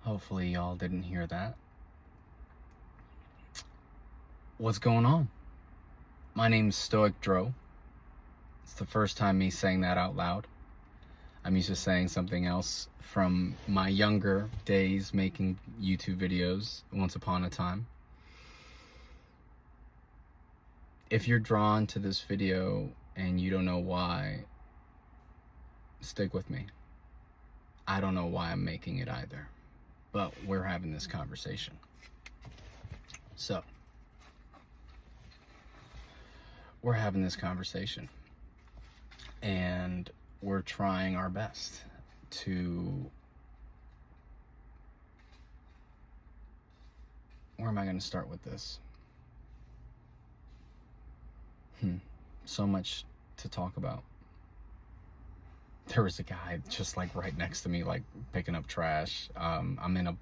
Hopefully y'all didn't hear that. What's going on? My name's Stoic Dro. It's the first time me saying that out loud. I'm used to saying something else from my younger days making YouTube videos once upon a time. If you're drawn to this video and you don't know why, stick with me. I don't know why I'm making it either, but we're having this conversation. So, we're having this conversation and we're trying our best to, where am I going to start with this? So much to talk about. There was a guy just like right next to me, like picking up trash. I'm in a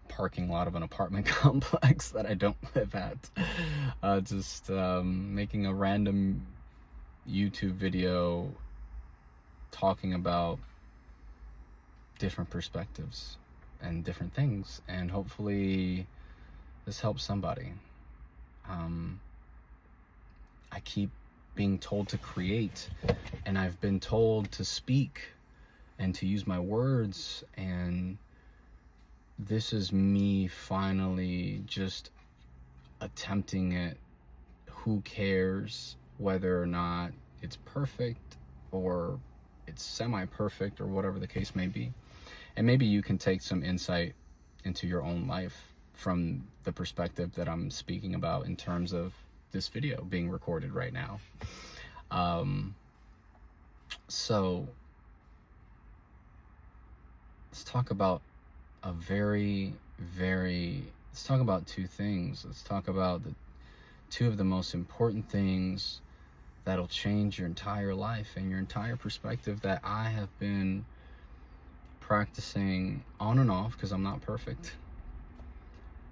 parking lot of an apartment complex that I don't live at. Just making a random YouTube video talking about different perspectives and different things, and hopefully this helps somebody. I keep being told to create, and I've been told to speak and to use my words, and this is me finally just attempting it. Who cares whether or not it's perfect or it's semi-perfect or whatever the case may be. And maybe you can take some insight into your own life from the perspective that I'm speaking about in terms of this video being recorded right now. So let's talk about let's talk about two things. Let's talk about the two of the most important things that'll change your entire life and your entire perspective that I have been practicing on and off, because I'm not perfect.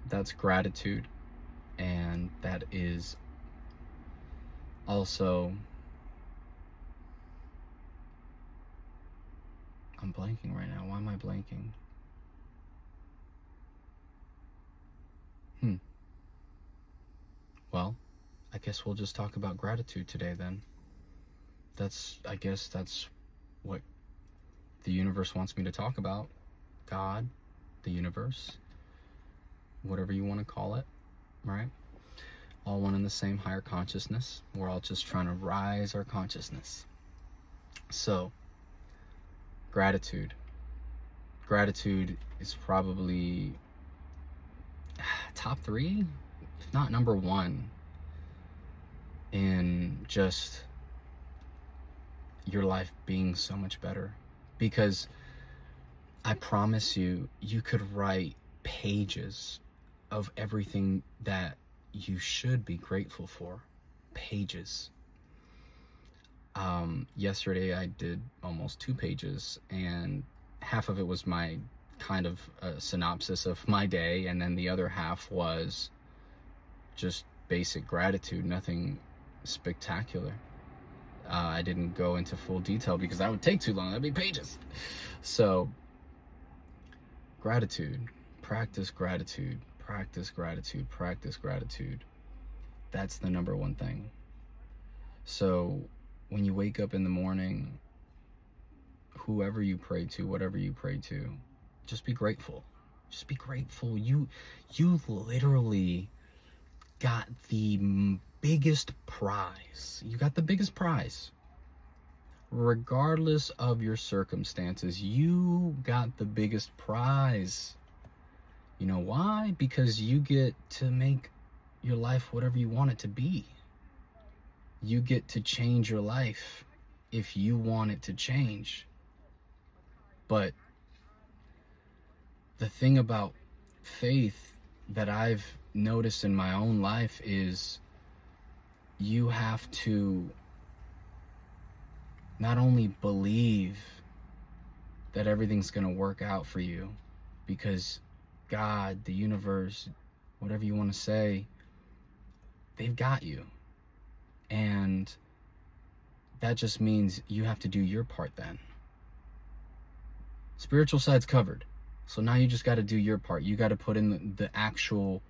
That's gratitude, and that is also, I'm blanking right now. Why am I blanking? Well, I guess we'll just talk about gratitude today then. I guess that's what the universe wants me to talk about. God, the universe, whatever you want to call it, right? All one in the same higher consciousness. We're all just trying to rise our consciousness. So, gratitude. Gratitude is probably top 3, if not number 1, in just your life being so much better. Because I promise you, you could write pages of everything that you should be grateful for. Pages. Yesterday I did almost 2 pages, and half of it was my kind of synopsis of my day, and then the other half was just basic gratitude, nothing spectacular. I didn't go into full detail because that would take too long. That'd be pages. So, gratitude. Practice gratitude. Practice gratitude. Practice gratitude. That's the number 1 thing. So, when you wake up in the morning, whoever you pray to, whatever you pray to, just be grateful. Just be grateful. You literally got the biggest prize. You got the biggest prize. Regardless of your circumstances, you got the biggest prize. You know why? Because you get to make your life whatever you want it to be. You get to change your life if you want it to change. But the thing about faith that I've noticed in my own life is you have to not only believe that everything's going to work out for you, because God, the universe, whatever you want to say, they've got you. And that just means you have to do your part then. Spiritual side's covered. So now you just got to do your part. You got to put in the actual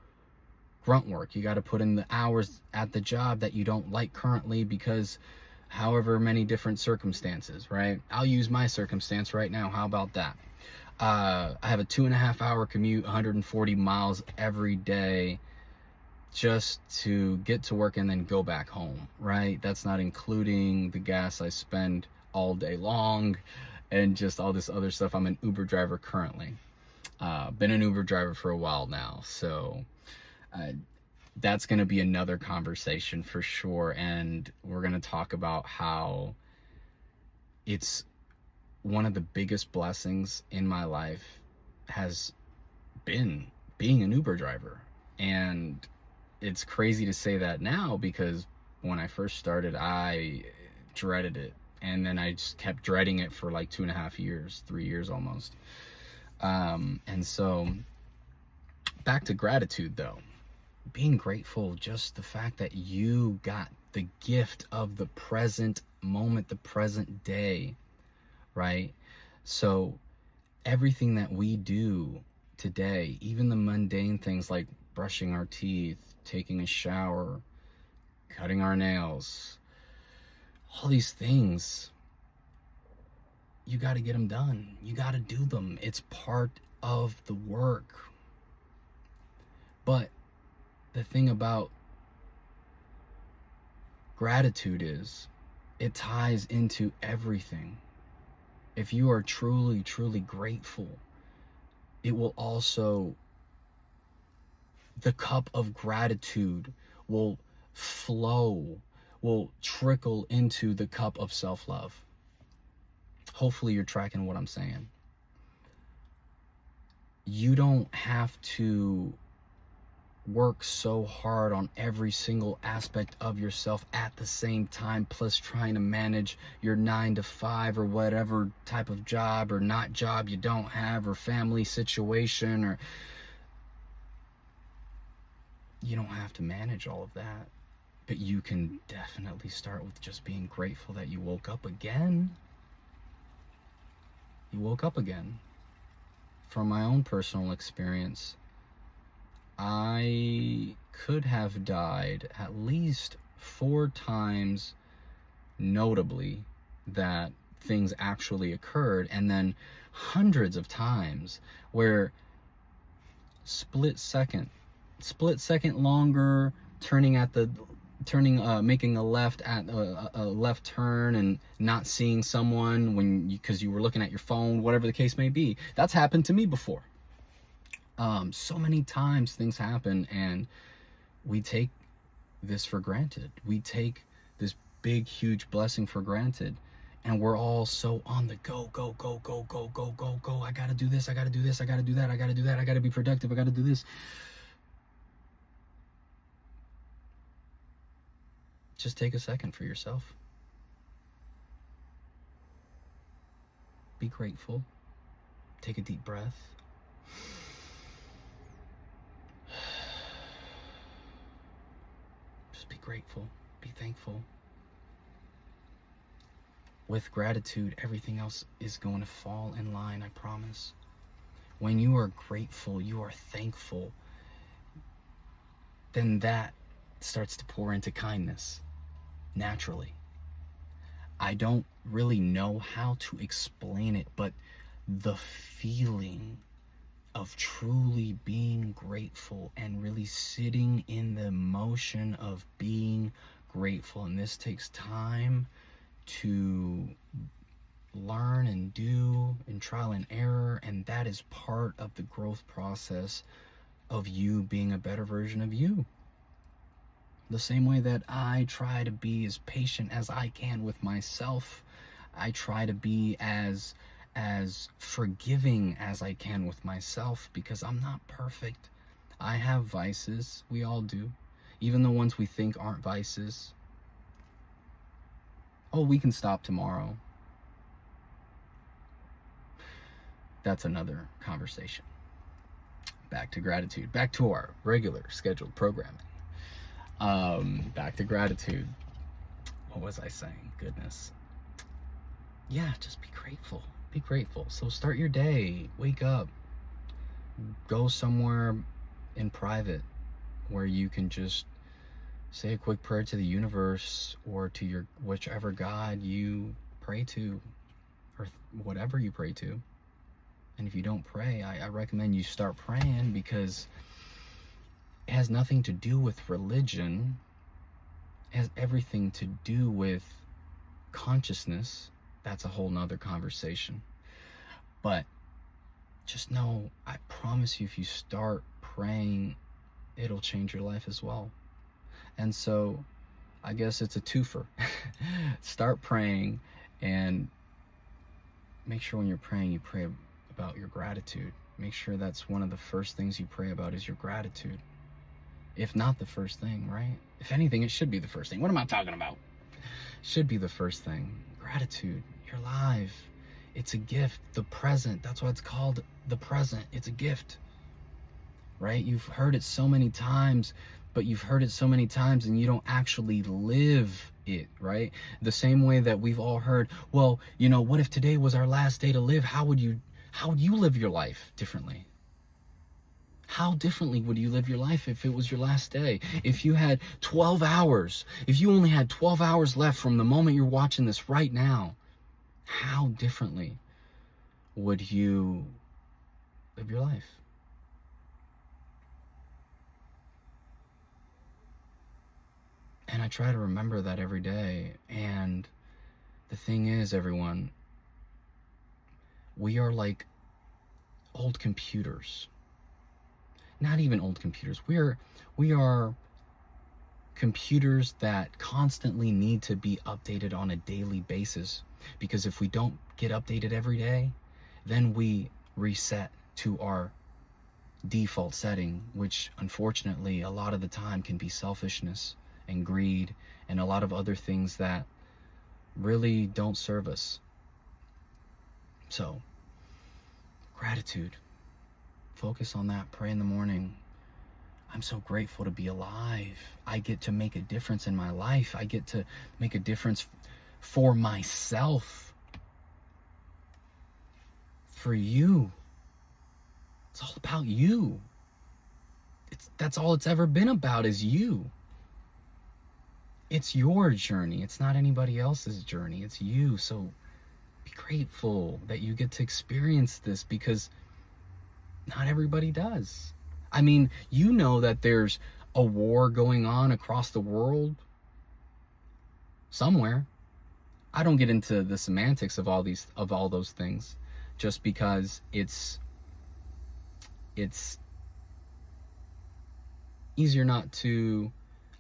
grunt work. You got to put in the hours at the job that you don't like currently because however many different circumstances, right? I'll use my circumstance right now. How about that? I have a 2.5 hour commute, 140 miles every day just to get to work and then go back home, right? That's not including the gas I spend all day long and just all this other stuff. I'm an Uber driver currently. Been an Uber driver for a while now, so that's going to be another conversation for sure. And we're going to talk about how it's one of the biggest blessings in my life has been being an Uber driver. And it's crazy to say that now because when I first started, I dreaded it. And then I just kept dreading it for like 2.5 years, 3 years almost. And so back to gratitude though, being grateful, just the fact that you got the gift of the present moment, the present day, right? So everything that we do today, even the mundane things like brushing our teeth, taking a shower, cutting our nails, all these things, you got to get them done. You got to do them. It's part of the work. But the thing about gratitude is it ties into everything. If you are truly, truly grateful, it will also, the cup of gratitude will flow, will trickle into the cup of self-love. Hopefully you're tracking what I'm saying. You don't have to work so hard on every single aspect of yourself at the same time, plus trying to manage your 9 to 5 or whatever type of job or not job you don't have, or family situation, or you don't have to manage all of that. But you can definitely start with just being grateful that you woke up again. You woke up again. From my own personal experience, I could have died at least 4 times, notably, that things actually occurred, and then hundreds of times where split second longer, making a left at a left turn and not seeing someone because you were looking at your phone, whatever the case may be. That's happened to me before. So many times things happen and we take this for granted. We take this big, huge blessing for granted. And we're all so on the go. I gotta do this, I gotta do this, I gotta do that, I gotta do that, I gotta be productive, I gotta do this. Just take a second for yourself. Be grateful. Take a deep breath. Just be grateful. Be thankful. With gratitude, everything else is going to fall in line, I promise. When you are grateful, you are thankful, then that starts to pour into kindness. Naturally. I don't really know how to explain it, but the feeling of truly being grateful and really sitting in the emotion of being grateful, and this takes time to learn and do and trial and error, and that is part of the growth process of you being a better version of you. The same way that I try to be as patient as I can with myself, I try to be as forgiving as I can with myself, because I'm not perfect. I have vices. We all do. Even the ones we think aren't vices. Oh, we can stop tomorrow. That's another conversation. Back to gratitude. Back to our regular scheduled programming. Back to gratitude. What was I saying? Goodness. Yeah, just be grateful. Be grateful. So start your day. Wake up. Go somewhere in private where you can just say a quick prayer to the universe or to your whichever God you pray to, or whatever you pray to. And if you don't pray, I recommend you start praying, because it has nothing to do with religion. It has everything to do with consciousness. That's a whole nother conversation. But just know, I promise you, if you start praying, it'll change your life as well. And so I guess it's a twofer. Start praying, and make sure when you're praying, you pray about your gratitude. Make sure that's one of the first things you pray about is your gratitude. If not the first thing, right? If anything, it should be the first thing. What am I talking about? Should be the first thing. Gratitude. You're alive. It's a gift. The present. That's why it's called the present. It's a gift. Right? You've heard it so many times, but you've heard it so many times and you don't actually live it, right? The same way that we've all heard, well, what if today was our last day to live? How would you live your life differently? How differently would you live your life if it was your last day? If you had 12 hours, if you only had 12 hours left from the moment you're watching this right now, how differently would you live your life? And I try to remember that every day. And the thing is, everyone, we are like old computers. Not even old computers. We are computers that constantly need to be updated on a daily basis. Because if we don't get updated every day, then we reset to our default setting, which unfortunately a lot of the time can be selfishness and greed and a lot of other things that really don't serve us. So, gratitude. Focus on that. Pray in the morning. I'm so grateful to be alive. I get to make a difference in my life. I get to make a difference for myself. For you. It's all about you. That's all it's ever been about, is you. It's your journey. It's not anybody else's journey. It's you. So be grateful that you get to experience this, because not everybody does. I mean, you know that there's a war going on across the world somewhere. I don't get into the semantics of all those things, just because it's easier not to.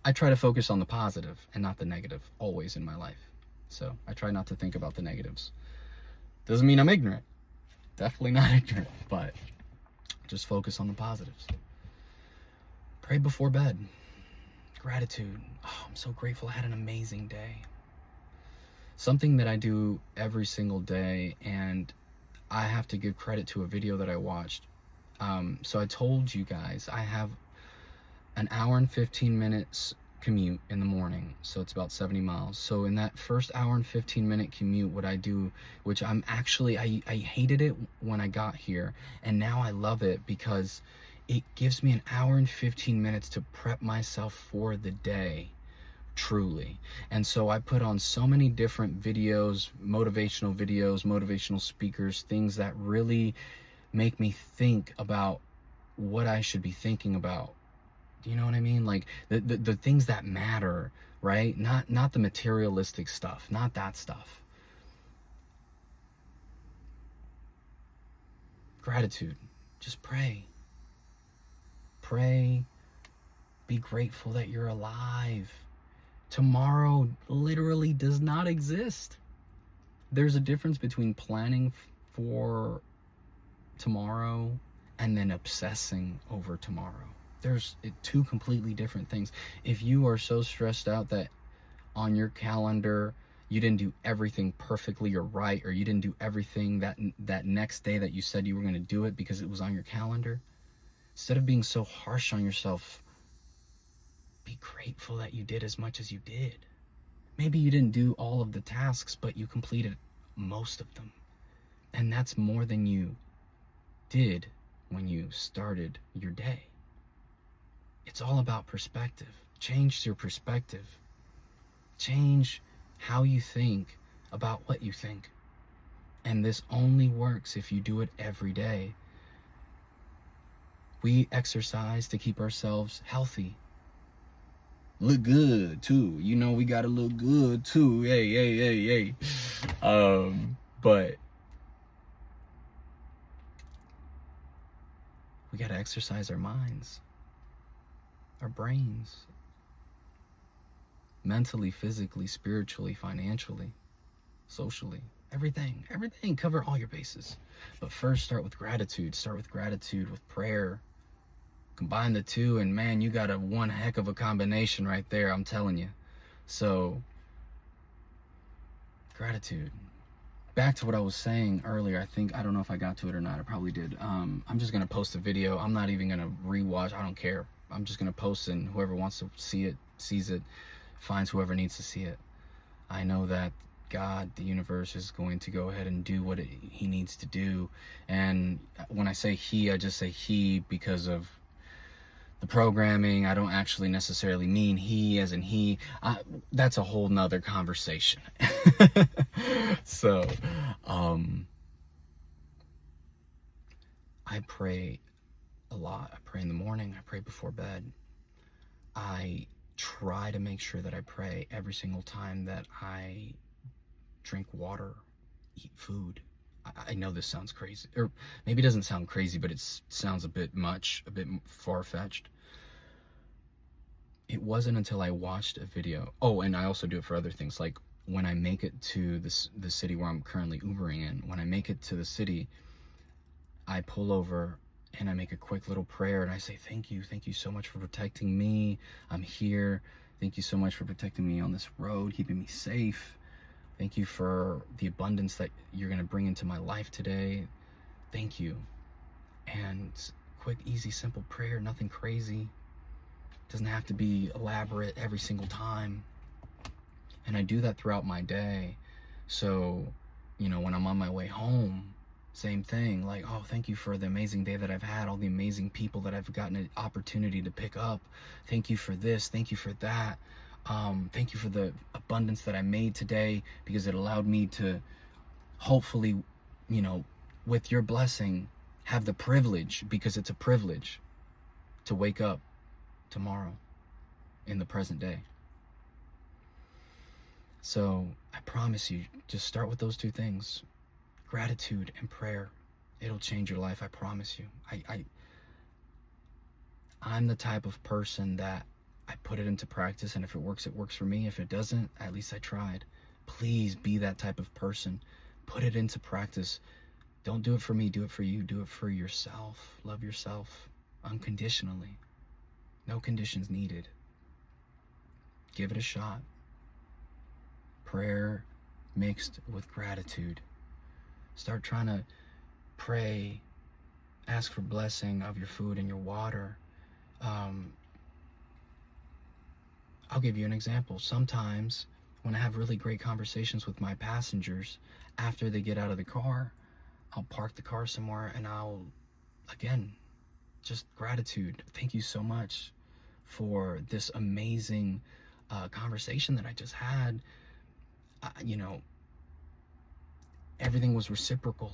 I try to focus on the positive and not the negative always in my life. So I try not to think about the negatives. Doesn't mean I'm ignorant. Definitely not ignorant, but just focus on the positives. Pray before bed. Gratitude. Oh, I'm so grateful I had an amazing day. Something that I do every single day, and I have to give credit to a video that I watched. So I told you guys I have an hour and 15 minutes commute in the morning, so it's about 70 miles. So in that first hour and 15-minute commute, what I do, which I hated it when I got here, and now I love it because it gives me an hour and 15 minutes to prep myself for the day, truly. And so I put on so many different videos, motivational speakers, things that really make me think about what I should be thinking about. Do you know what I mean? Like the things that matter, right? Not the materialistic stuff, not that stuff. Gratitude. Just pray. Pray. Be grateful that you're alive. Tomorrow literally does not exist. There's a difference between planning for tomorrow and then obsessing over tomorrow. There's two completely different things. If you are so stressed out that on your calendar you didn't do everything perfectly or right, or you didn't do everything that next day that you said you were going to do it because it was on your calendar, instead of being so harsh on yourself, be grateful that you did as much as you did. Maybe you didn't do all of the tasks, but you completed most of them. And that's more than you did when you started your day. It's all about perspective. Change your perspective. Change how you think about what you think. And this only works if you do it every day. We exercise to keep ourselves healthy. Look good too. You know, we gotta look good too. Hey. But we gotta exercise our minds, our brains, mentally, physically, spiritually, financially, socially, everything. Cover all your bases. But first, start with gratitude. Start with gratitude, with prayer. Combine the two, and man, you got one heck of a combination right there, I'm telling you. So, gratitude. Back to what I was saying earlier. I don't know if I got to it or not. I probably did. I'm just going to post a video. I'm not even going to rewatch. I don't care. I'm just going to post, and whoever wants to see it, sees it, finds whoever needs to see it. I know that God, the universe, is going to go ahead and do what he needs to do. And when I say he, I just say he because of the programming. I don't actually necessarily mean he as in he. That's a whole nother conversation. So, I pray a lot. I pray in the morning. I pray before bed. I try to make sure that I pray every single time that I drink water, eat food. I know this sounds crazy, or maybe it doesn't sound crazy, but it sounds a bit much, a bit far-fetched. It wasn't until I watched a video. Oh, and I also do it for other things. Like when I make it to the city where I'm currently Ubering in, when I make it to the city, I pull over and I make a quick little prayer and I say, thank you so much for protecting me. I'm here. Thank you so much for protecting me on this road, keeping me safe. Thank you for the abundance that you're going to bring into my life today. Thank you. And quick, easy, simple prayer, nothing crazy. Doesn't have to be elaborate every single time. And I do that throughout my day. So, when I'm on my way home, same thing. Like, oh, thank you for the amazing day that I've had, all the amazing people that I've gotten an opportunity to pick up. Thank you for this. Thank you for that. Thank you for the abundance that I made today, because it allowed me to hopefully, with your blessing, have the privilege, because it's a privilege, to wake up tomorrow in the present day. So I promise you, just start with those two things, gratitude and prayer. It'll change your life. I promise you. I'm the type of person that I put it into practice, and if it works for me. If it doesn't, at least I tried. Please be that type of person. Put it into practice. Don't do it for me, do it for you. Do it for yourself. Love yourself unconditionally. No conditions needed. Give it a shot. Prayer mixed with gratitude. Start trying to pray, ask for blessing of your food and your water. I'll give you an example. Sometimes when I have really great conversations with my passengers, after they get out of the car, I'll park the car somewhere and I'll, again, just gratitude. Thank you so much for this amazing conversation that I just had. Everything was reciprocal.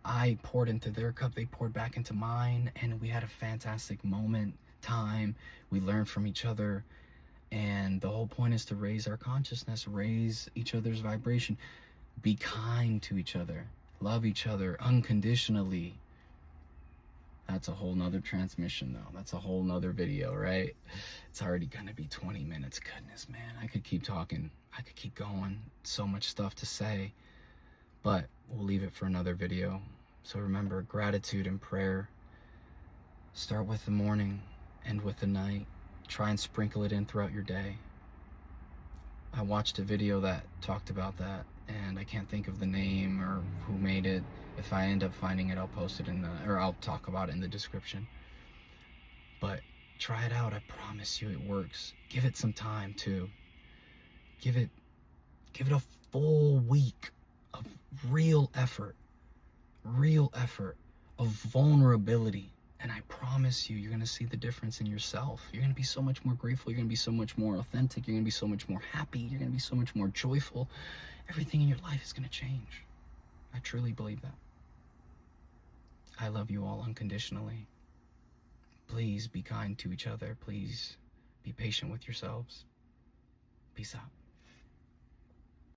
I poured into their cup, they poured back into mine, and we had a fantastic time. We learned from each other. And the whole point is to raise our consciousness, raise each other's vibration, be kind to each other, love each other unconditionally. That's a whole nother transmission though. That's a whole nother video, right? It's already gonna be 20 minutes. Goodness, man, I could keep talking. I could keep going. So much stuff to say, but we'll leave it for another video. So remember, gratitude and prayer. Start with the morning, end with the night. Try and sprinkle it in throughout your day. I watched a video that talked about that, and I can't think of the name or who made it. If I end up finding it, I'll post it or I'll talk about it in the description. But try it out. I promise you it works. Give it some time too. Give it a full week of real effort. of vulnerability. And I promise you, you're going to see the difference in yourself. You're going to be so much more grateful. You're going to be so much more authentic. You're going to be so much more happy. You're going to be so much more joyful. Everything in your life is going to change. I truly believe that. I love you all unconditionally. Please be kind to each other. Please be patient with yourselves. Peace out.